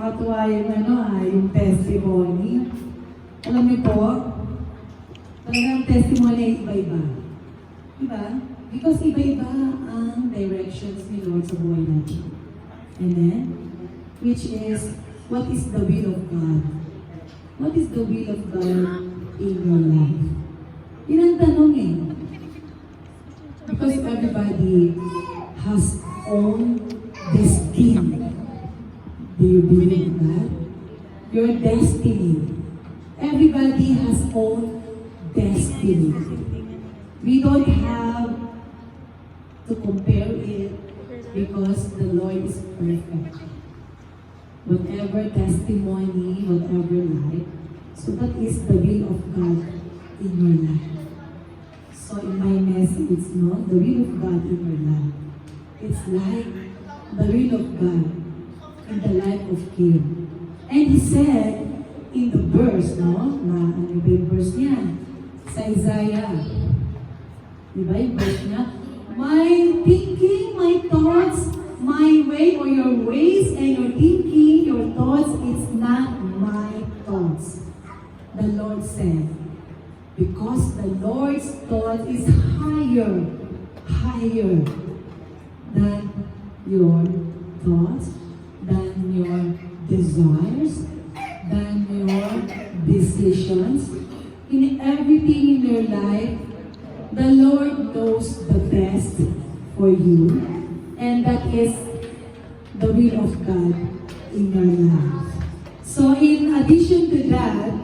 Nakakatuwa yung testimony. Alam niyo po, talagang testimony ay iba-iba. Diba? Because iba-iba ang directions ni Lord sa buhay natin. Amen? Which is, what is the will of God? What is the will of God in your life? Yun ang tanong eh. Because everybody has own destiny. Do you believe that? Your destiny. Everybody has own destiny. We don't have to compare it because the Lord is perfect. Whatever testimony, whatever life, so that is the will of God in your life. So in my message, the will of God in your life, it's like the will of God in the life of Kim. And he said in the verse, ano ba yung verse niya? Sa Isaiah. Diba yung verse niya? My thinking, my thoughts, my way or your ways and your thinking, your thoughts, it's not my thoughts. The Lord said, because the Lord's thought is higher than your thoughts, than your desires, than your decisions. In everything in your life, the Lord knows the best for you, and that is the will of God in your life. So in addition to that,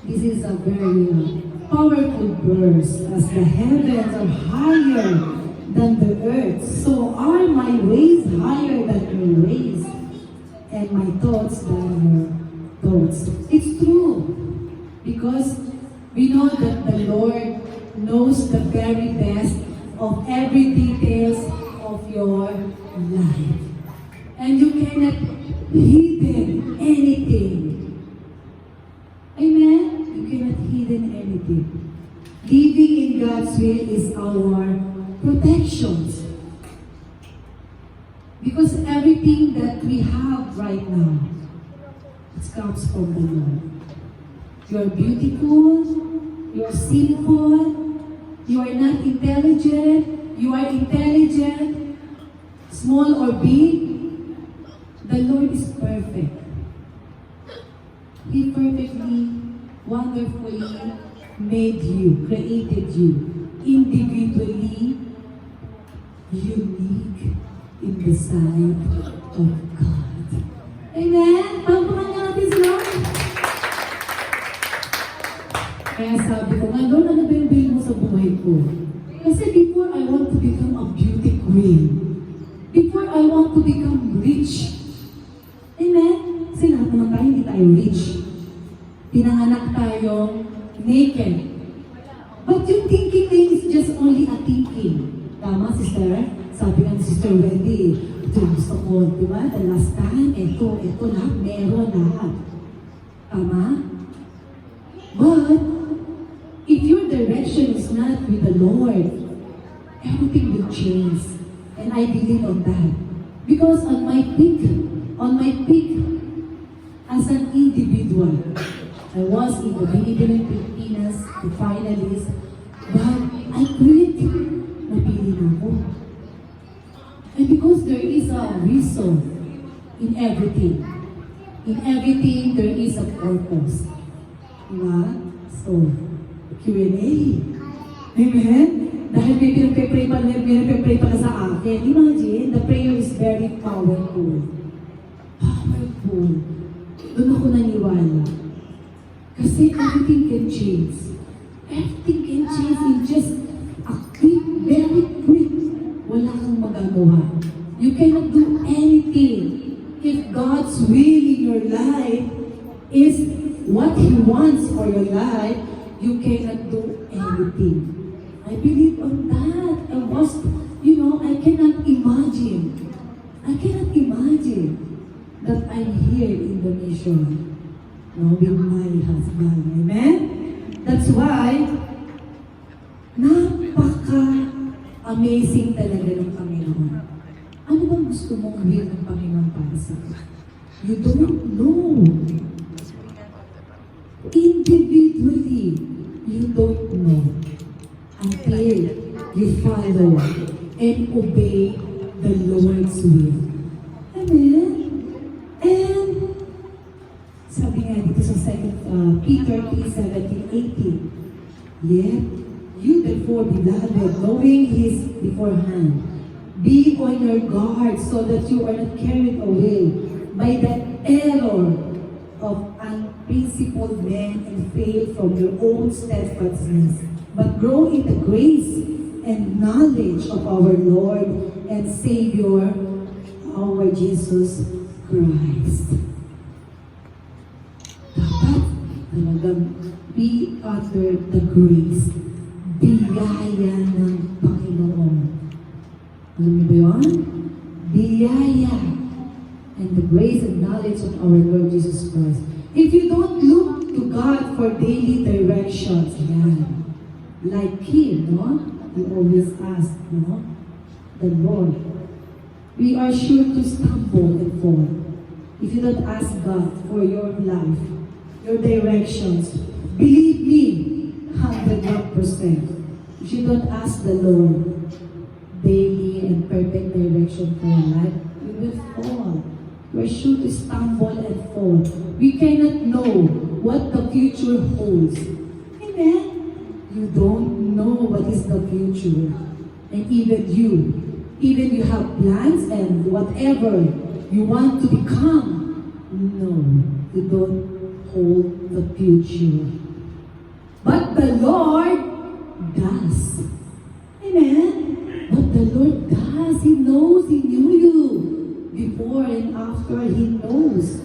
this is a very powerful verse. As the heavens are higher than the earth, so are my ways higher than your ways, and my thoughts than your thoughts. It's true, because we know that the Lord knows the very best of every details of your life. And you cannot hidden anything. Amen? You cannot hidden anything. Living in God's will is our protection. Because everything that we have right now, it comes from the Lord. You are beautiful, you are sinful, you are not intelligent, you are intelligent, small or big. The Lord is perfect. He perfectly, wonderfully made you, created you, individually, unique in the sight of God. Amen? Pampakan natin sila. Kaya sabi ko, Lord, ano ba yung will mo sa buhay ko? Kasi before I want to become a beauty queen, before I want to become rich, amen? Kasi lahat naman tayo, hindi tayo rich. Pinanganak tayo naked. But yung thinking thing is just only a thinking. Tama, sister? Sabi nga ni Sister Wendy, ito yung gusto ko, di ba? The last time, ito lahat, meron lahat. Tama? But, if your direction is not with the Lord, everything will change. And I believe on that. Because on my peak, as an individual, I was in the Benevolent Pilipinas, the finalist, but I quit. Napili na ako. And because there is a reason in everything. In everything, there is a purpose. Diba? So, Q&A. Amen? Dahil may pinagpipray pala sa akin. Imagine, the prayer is very powerful. Powerful. Doon ako naniwala. Kasi everything can change. Everything can change in just a quick, very quick. Wala kang magagawa. You cannot do anything. If God's will in your life is what He wants for your life, you cannot do anything. I believe on that. I cannot imagine that I'm here in the mission. With my husband. Amen? That's why, napaka-amazing talaga ng Panginoon. Ano bang gusto mong will ng Panginoon para sa iyo? You don't know. Individually, you don't know until you follow and obey the Lord's will. Amen? And sabi nga dito sa 2 Peter 3:17-18, yet you therefore, beloved, knowing His beforehand, be on your guard so that you are not carried away by the error of unprincipled men and fail from your own steadfastness, but grow in the grace and knowledge of our Lord and Savior, our Jesus Christ. Dapat talagang be under the grace, biyaya ng Panginoon. Alam niyo ba yun? Biyaya and the grace and knowledge of our Lord Jesus Christ. If you don't look to God for daily directions, yan. Like Him, no? We always ask, no? The Lord. We are sure to stumble and fall. If you don't ask God for your life, your directions, believe me, 100%. If you don't ask the Lord daily and perfect direction for your life, you will fall. We're sure to stumble and fall. We cannot know what the future holds. Amen? You don't know what is the future. And even you have plans and whatever you want to become, no, you don't hold the future. But the Lord does. Amen? But the Lord does. He knows, He knew you before and after. He knows.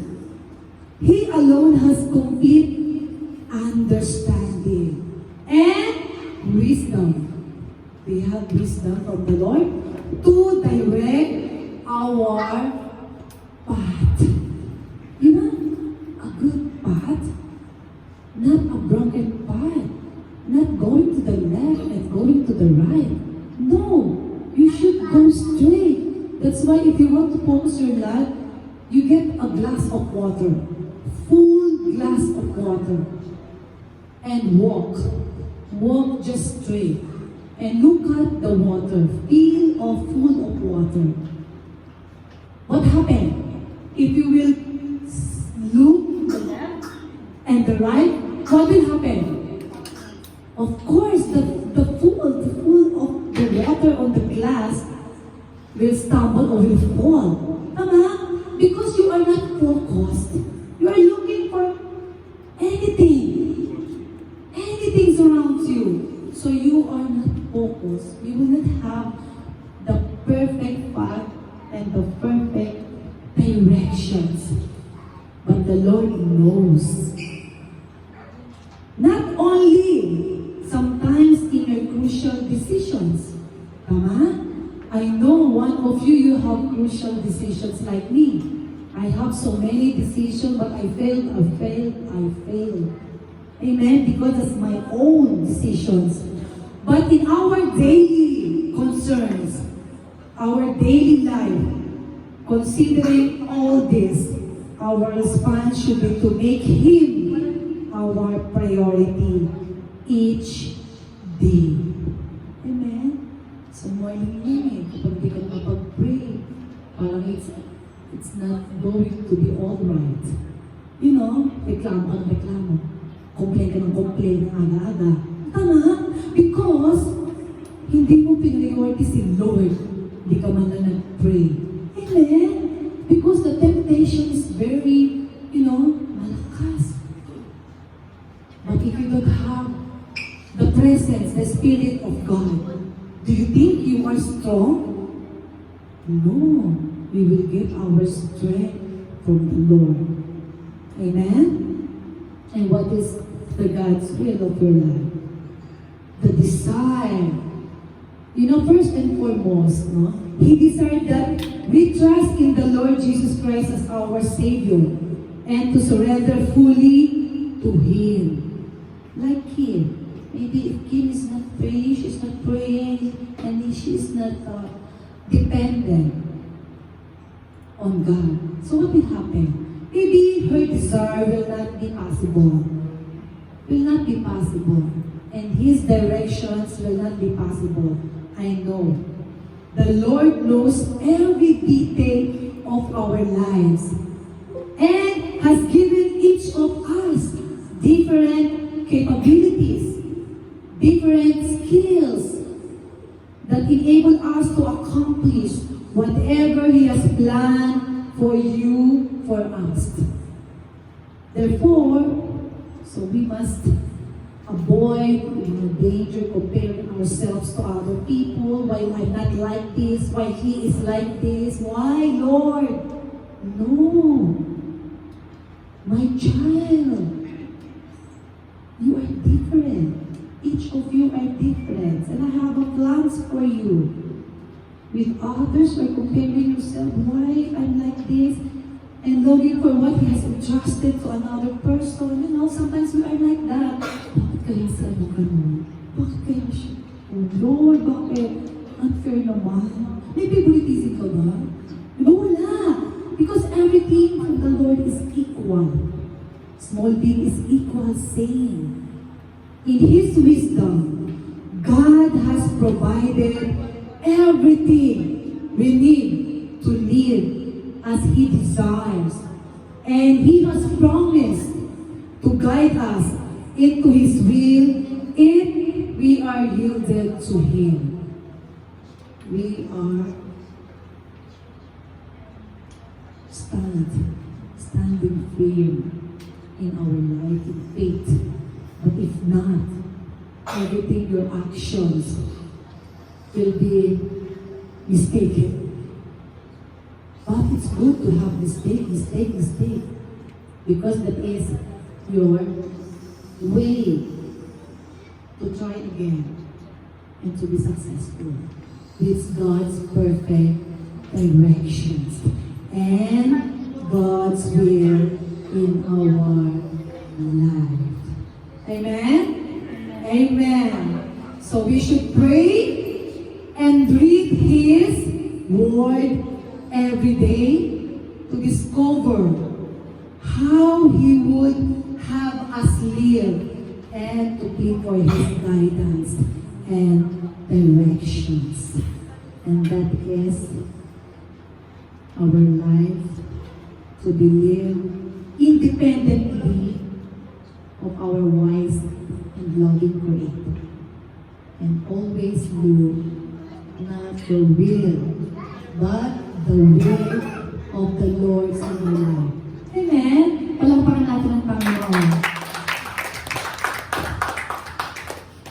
He alone has complete understanding and wisdom. We have wisdom from the Lord to direct our path. You know, a good path, not a broken path, not going to the left and going to the right. No, you should go straight. That's why if you want to focus your life, you get a glass of water, full glass of water, and walk. Walk just straight. And look at the water, feel or full of water. What happened? If you will look to the left and the right, what will happen? Of course, the full of the water on the glass will stumble or will fall. Tama? Because you are not focused. You are looking for anything surrounds you. So you are not focused. You will not have the perfect path and the perfect directions. But the Lord knows. Not only sometimes in your crucial decisions. Tama? I know one of you have crucial decisions like me. I have so many decisions, but I failed. Amen? Because it's my own decisions. But in our daily concerns, our daily life, considering all this, our response should be to make Him our priority each day. Amen? So morning yun kapag di ka makapag-pray, parang it's not going to be all right. You know, reklamo. Complain ka ng complain aga-aga. Tama? Because hindi mo pinag-priority si Lord. Hindi ka man lang nag-pray. Amen? Because the temptation is very, malakas. But if you don't have the presence, the Spirit of God, do you think you are strong? No. We will get our strength from the Lord. Amen? And what is the God's will of your life? The desire. First and foremost, no? He desired that we trust in the Lord Jesus Christ as our Savior and to surrender fully to Him. Like Kim. Maybe if Kim is not praying, she's not praying, and she's not dependent on God. So what will happen? Maybe her desire will not be possible. Will not be possible. And His directions will not be possible. I know. The Lord knows every detail of our lives and has given each of us different capabilities, different skills that enable us to accomplish whatever He has planned for you, for us. Therefore, so we must avoid danger comparing ourselves to other people. Why I'm not like this? Why he is like this? Why, Lord? No. My child, you are different. Each of you are different. And I have a plans for you. With others, by comparing yourself, why I'm like this? And longing for what He has entrusted to another person. You know, sometimes we are like that. Bakit kaya sa ano ganun? Bakit kaya siya? Oh Lord, bakit? Unfair naman. May favoritism ka ba? Diba wala? Because everything from the Lord is equal. Small thing is equal, same. In His wisdom, God has provided everything we need to live as He desires. And He has promised to guide us into His will if we are yielded to Him. We are standing firm in our life in faith. But if not, everything your actions will be mistaken. But it's good to have mistake. Because that is your way to try again and to be successful. It's God's perfect directions and God's will in our life. Amen? Amen. So we should pray and read His Word every day to discover how He would have us live and to be for His guidance and directions. And that is our life to be lived independently of our wise and loving Creator. And always do not your will, but the will of the Lord in your life. Amen? Palakpakan natin ang Panginoon.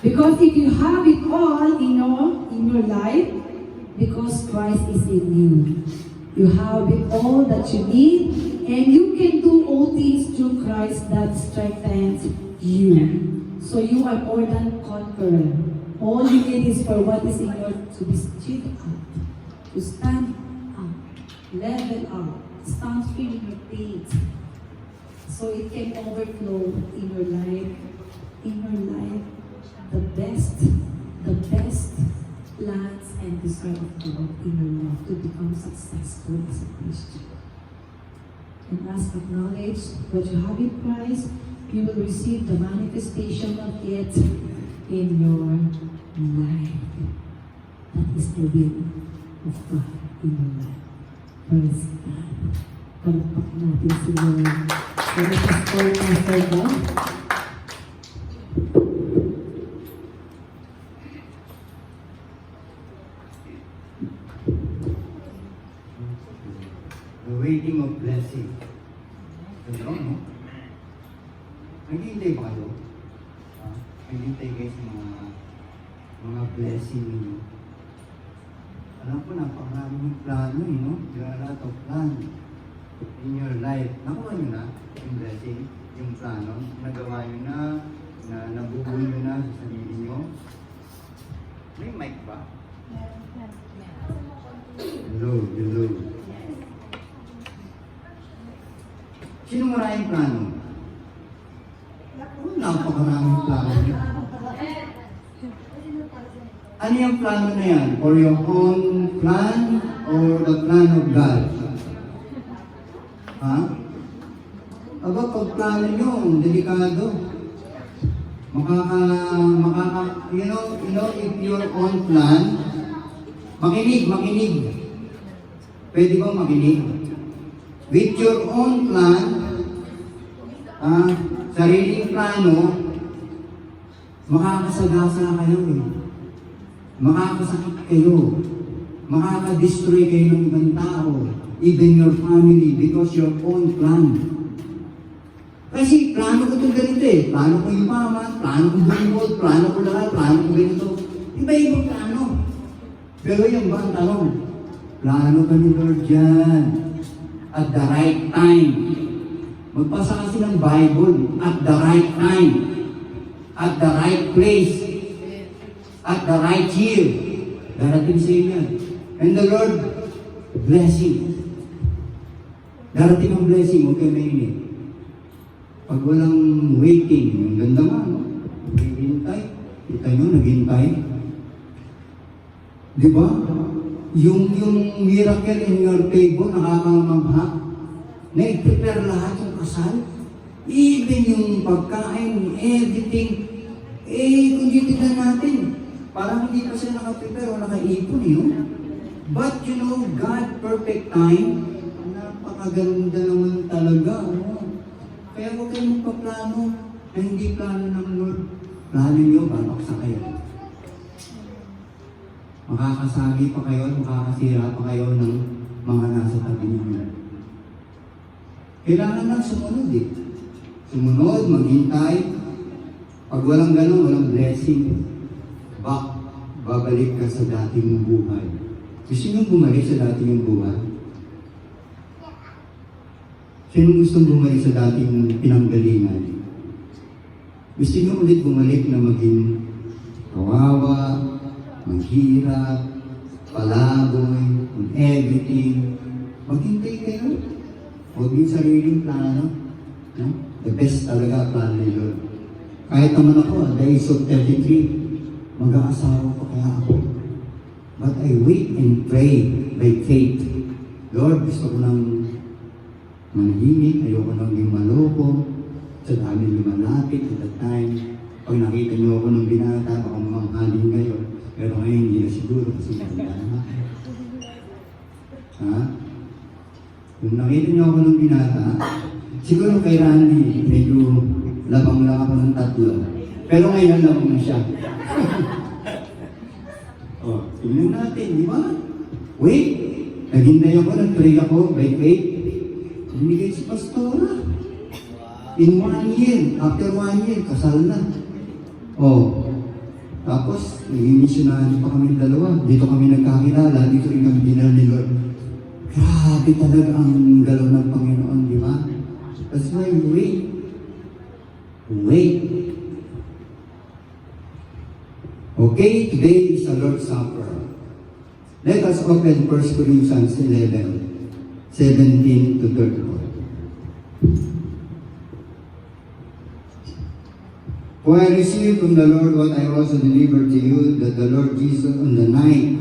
Because if you have it all in your life, because Christ is in you, you have it all that you need, and you can do all things through Christ that strengthens you. So you are more than conqueror. All you need is for what is in your to be stood up, to stand up, level up, stand firm in your faith, so it can overflow in your life. In your life, the best plans and desire of God in your life to become successful as a Christian. And as acknowledge what you have in Christ, you will receive the manifestation of it in your life. That is the will of God in your life. Praise God. Palakpak natin si Lord. So let us call for God. The waiting of blessing. Ano, no? Naghihintay ba kayo? Naghihintay kayo sa mga blessing ninyo. Alam ko, napakaraming plano, no? There are a lot of plans in your life. Nakuha nyo na yung blessing, yung plano. Nagawa nyo na nabuo nyo na sa sarili nyo. May mic ba? Hello. Sino maraming plano? Napakaraming plano. Ano yung plano na yan? For your own plan or the plan of God? Ha? Aba, pag plano nyo, delikado. If your own plan, makinig. Pwede bang makinig? With your own plan, sariling plano, makakasagasa kayo eh. Makakasakit kayo. Makaka-destroy kayo ng ibang tao. Even your family, because your own plan. Kasi plano ko itong ganito eh. Plano ko yumaman, plano ko bumibot, plano ko lahat, plano ko ganito. Iba-ibang plano. Pero yan ba ang tanong? Plano ka ni Lord dyan. At the right time. Magbasa kasi ng Bible. At the right time. At the right place. At the right year. Darating sa inyo. And the Lord, blessing. Darating ang blessing, huwag kayo mainit. Pag walang waiting, yung ganda nga, no? Naghihintay. Kita nyo, naghihintay. Di ba? Yung miracle in your table, nakakamangha. Na-prepare lahat yung kasal. Even yung pagkain, everything. Kung titignan natin, parang hindi pa siya nakaprepare o nakaipon yun. But you know, God, perfect time, napakaganda naman talaga. Oh. Kaya huwag kayong magpaplano na hindi plano ng Lord. Plano nyo, babaksa kayo. Makakasagi pa kayo, makakasira pa kayo ng mga nasa tabi ninyo. Kailangan lang sumunod eh. Sumunod, maghintay. Pag walang ganun, walang blessing. Babalik ka sa dati mong buhay. Gusto nyo bumalik sa dati mong buhay? Sino gustong bumalik sa dating pinanggalingan? Gusto nyo ulit bumalik na maging kawawa, maghirap, palaboy, and everything. Maghintay kayo. Huwag yung sariling plano. No? The best talaga plano ni Lord. Kahit naman ako, at the age of 33, mag-aasawa pa kaya ako. But I wait and pray by faith. Lord, gusto ko nang manahimik, ayoko nang yung maloko, sa dami lumalapit at that time. Pag nakita niyo ako ng binata, baka mamanghalin kayo. Pero ngayon, hindi na siguro kasi maganda na. Ha? Kung nakita niyo ako ng binata, siguro kay Randy, medyo labang lang ako ng 3. Pero ngayon, labang na siya. Tingnan natin, di ba? Wait, naghintay ako, nag-pray ako by faith. Binigay si Pastora. In 1 year, after 1 year, kasal na. Tapos, naging missionaries pa kami dalawa. Dito kami nagkakilala, dito rin kami dinala ni Lord. Grabe talaga ang galaw ng Panginoon, di ba? That's why wait. Okay, today is the Lord's Supper. Let us open 1 Corinthians 11, 17 to 34. For I received from the Lord what I also delivered to you, that the Lord Jesus on the night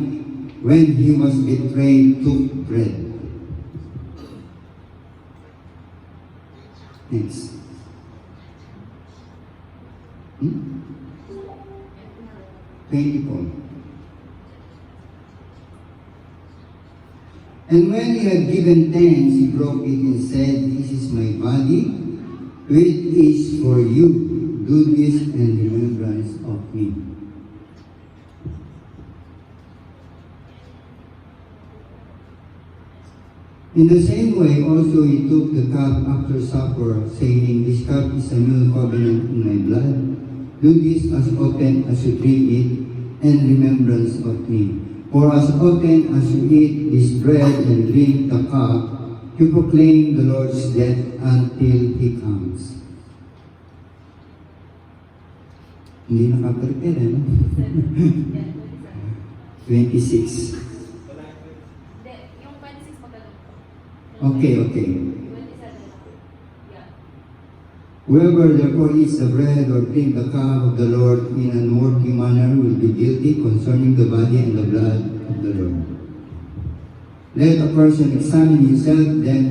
when he was betrayed took bread. Next. 24. And when he had given thanks, he broke it and said, "This is my body, which is for you. Do this in remembrance of me." In the same way, also he took the cup after supper, saying, "This cup is a new covenant in my blood. Do this as often as you drink it in remembrance of me. For as often as you eat this bread and drink the cup, you proclaim the Lord's death until He comes." Hindi nakaprepare, no? 26. Okay. Whoever therefore eats the bread or drink the cup of the Lord in an unworthy manner will be guilty concerning the body and the blood of the Lord. Let a person examine himself, then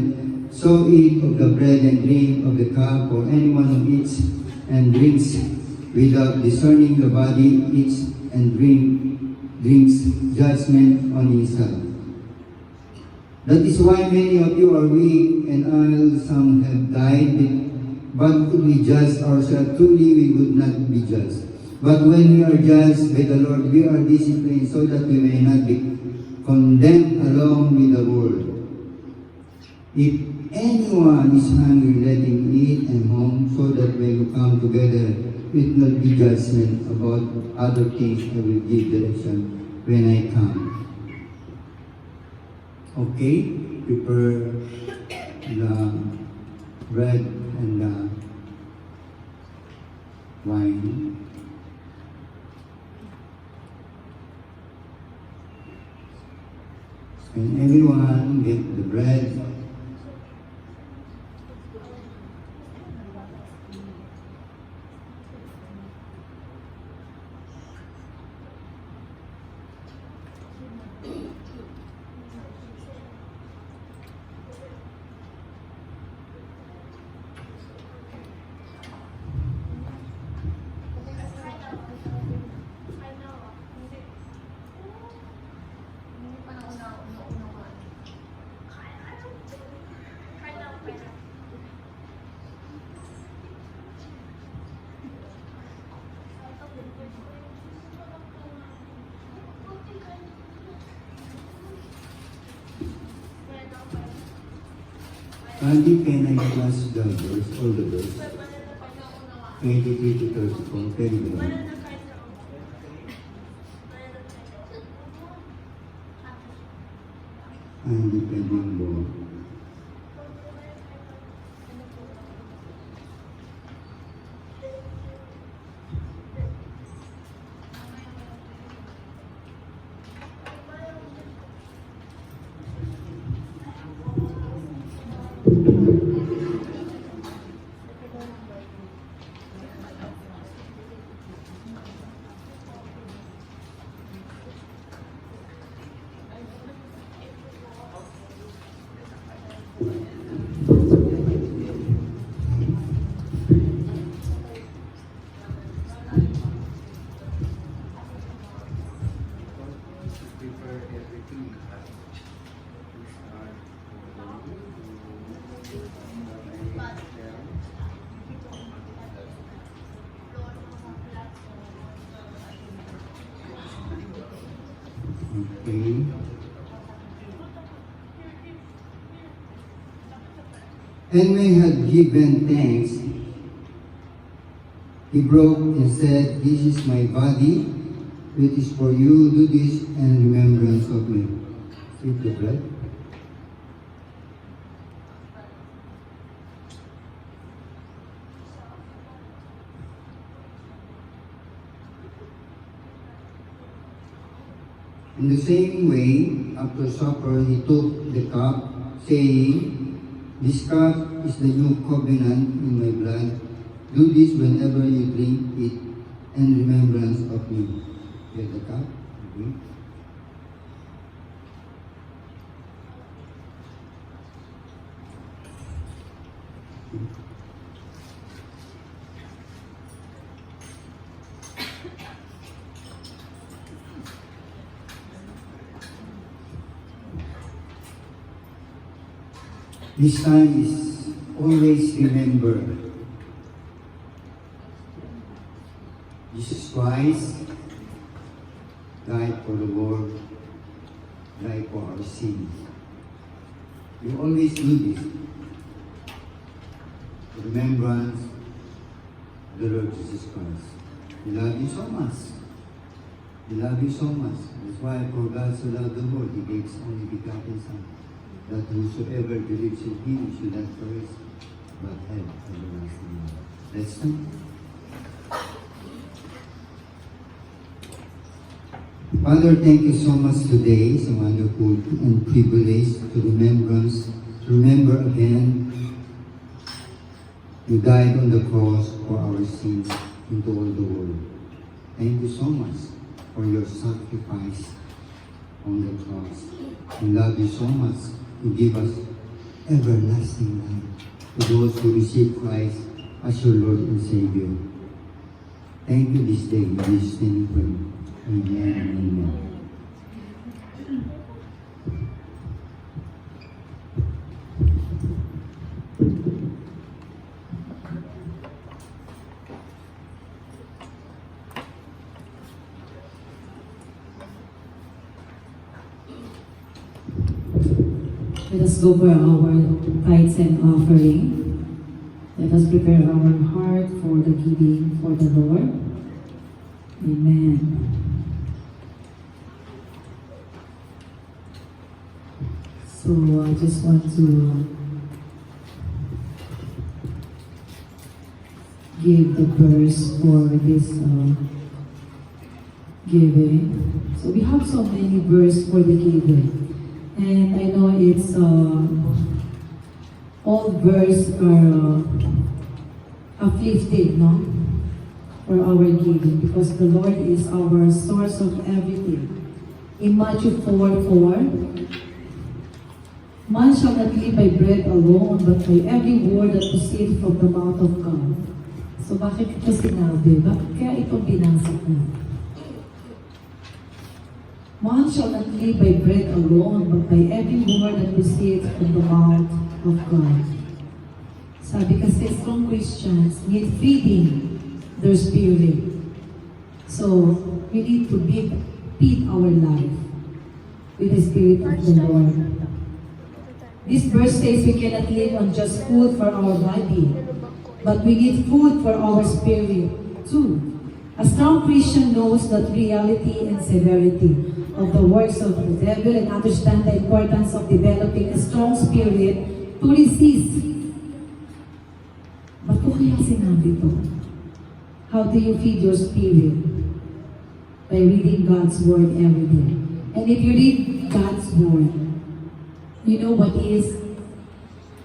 so So eat of the bread and drink of the cup, for anyone who eats and drinks without discerning the body eats and drinks judgment on himself. That is why many of you are weak and ill, some have died, but if we judge ourselves truly, we would not be judged. But when we are judged by the Lord, we are disciplined so that we may not be condemned along with the world. If anyone is hungry, let him eat and home, so that when we come together, it will not be judgment about other things. I will give direction when I come. Okay, prepare the bread and the wine. And everyone get the bread. Andy, can I class the verse, all the verse? 23 to 34, very good. Andy, pending mo. Okay. And when he had given thanks, he broke and said, "This is my body, which is for you. Do this in remembrance of me." Take the bread. In the same way, after supper, he took the cup, saying, "This cup is the new covenant in my blood. Do this whenever you drink it in remembrance of me." Get the cup. Okay. This time is always remember Jesus Christ died for the world, died for our sins. You always do this. Remembrance of the Lord Jesus Christ. We love you so much. We love you so much. That's why for God so loved the world, He gave His only begotten Son, that whosoever believes in Him should not perish, but have everlasting life. Let's stand. Father, thank you so much today. It's a wonderful and privilege to remember again. You died on the cross for our sins into all the world. Thank you so much for your sacrifice on the cross. We love you so much to give us everlasting life to those who receive Christ as your Lord and Savior. Thank you this day. In Jesus' name we pray. Amen and amen. Let us go for our tithes and offering. Let us prepare our heart for the giving for the Lord. Amen. So I just want to give the verse for this giving. So we have so many verses for the giving. And I know it's all verse are uplifted, no? For our giving, because the Lord is our source of everything. In Matthew 4:4, man shall not live by bread alone, but by every word that proceeds from the mouth of God. So bakit ito sinabi? Bakit kaya ito binasa ko? Man shall not live by bread alone, but by every word that proceeds from the mouth of God. Sabi kasi strong Christians need feeding their spirit. So, we need to feed our life with the Spirit of the Lord. This verse says we cannot live on just food for our body, but we need food for our spirit too. A strong Christian knows that reality and severity of the works of the devil and understand the importance of developing a strong spirit to resist. Ba't ko kaya sinabi ito? How do you feed your spirit? By reading God's Word every day. And if you read God's Word, you know what is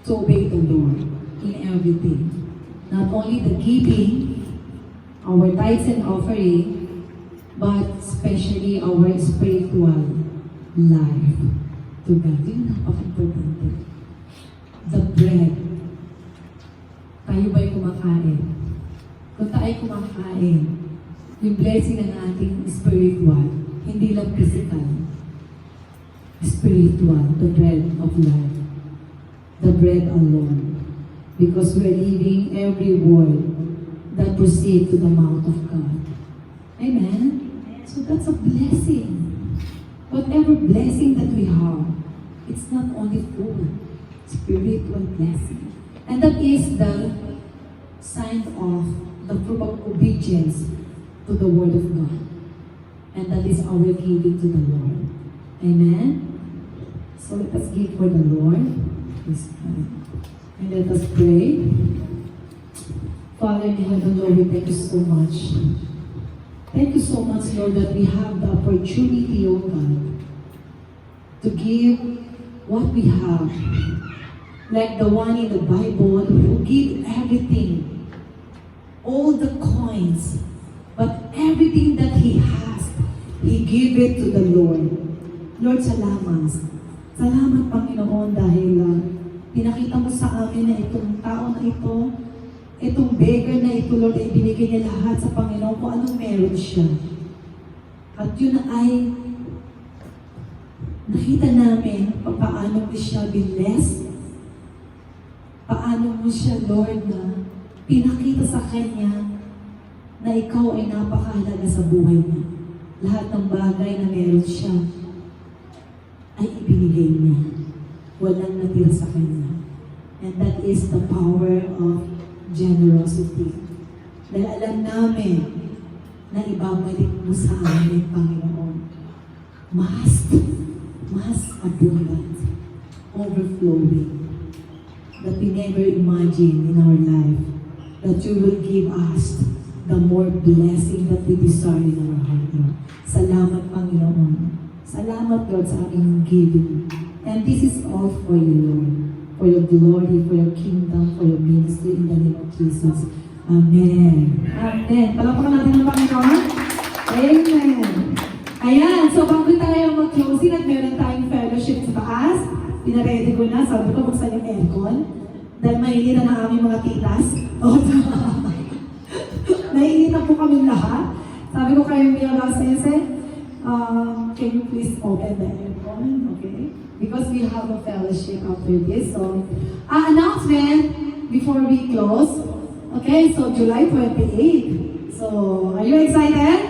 to obey the Lord in everything. Not only the giving, our tithes and offering, but especially our spiritual life to God. Yun napaka-importante. The bread. Tayo ba'y kumakain? Kung tayo kumakain, yung blessing ng ating spiritual, hindi lang physical. Spiritual, the bread of life. The bread alone. Because we're living every word that proceeds to the mouth of God. Amen? So that's a blessing. Whatever blessing that we have, it's not only food, spiritual blessing. And that is the sign of the fruit of obedience to the Word of God. And that is our giving to the Lord. Amen? So let us give for the Lord this time. And let us pray. Father in heaven, Lord, we thank you so much. Thank you so much, Lord, that we have the opportunity, O God, to give what we have. Like the one in the Bible who give everything, all the coins, but everything that he has, he gave it to the Lord. Lord, salamat. Salamat, Panginoon, dahil pinakita mo sa amin na itong tao na ito, itong beggar na ito, Lord, ay binigay niya lahat sa Panginoon kung anong meron siya. At yun ay nakita namin paano mo siya binless, paano mo siya, Lord, na pinakita sa kanya na ikaw ay napakahalaga sa buhay niya. Lahat ng bagay na meron siya ay ibinigay niya. Walang natira sa kanya. And that is the power of generosity. Dahil alam namin na ibabalik mo sa amin, Panginoon. Mas abundant, overflowing, that we never imagine in our life, that you will give us the more blessing that we desire in our heart, Lord. Salamat, Panginoon. Salamat, Lord, sa aking giving. And this is all for you, Lord. For your glory, for your kingdom, for your ministry, in the name of Jesus. Amen. Amen. Palakpakan natin ng Panginoon. Amen. Ayan. So, bago tayo mag-closing at meron tayong fellowship sa taas, Pinaready ko na. Sabi ko, buksan yung aircon. Dahil mainit na aming mga titas. O, naiinit na po kami lahat. Sabi ko kayo, Mia Sensei, can you please open the aircon? Okay? Because we have a fellowship after this. So, announcement before we close. Okay, so July 28. So, are you excited?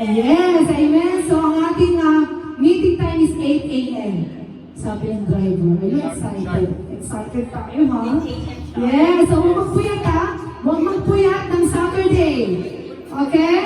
Yes, amen. So, ang ating meeting time is 8 a.m. Sabi ng driver, are you excited? Excited tayo, ha? Yes, so huwag magpuyat, ha? Huwag magpuyat ng Saturday. Okay?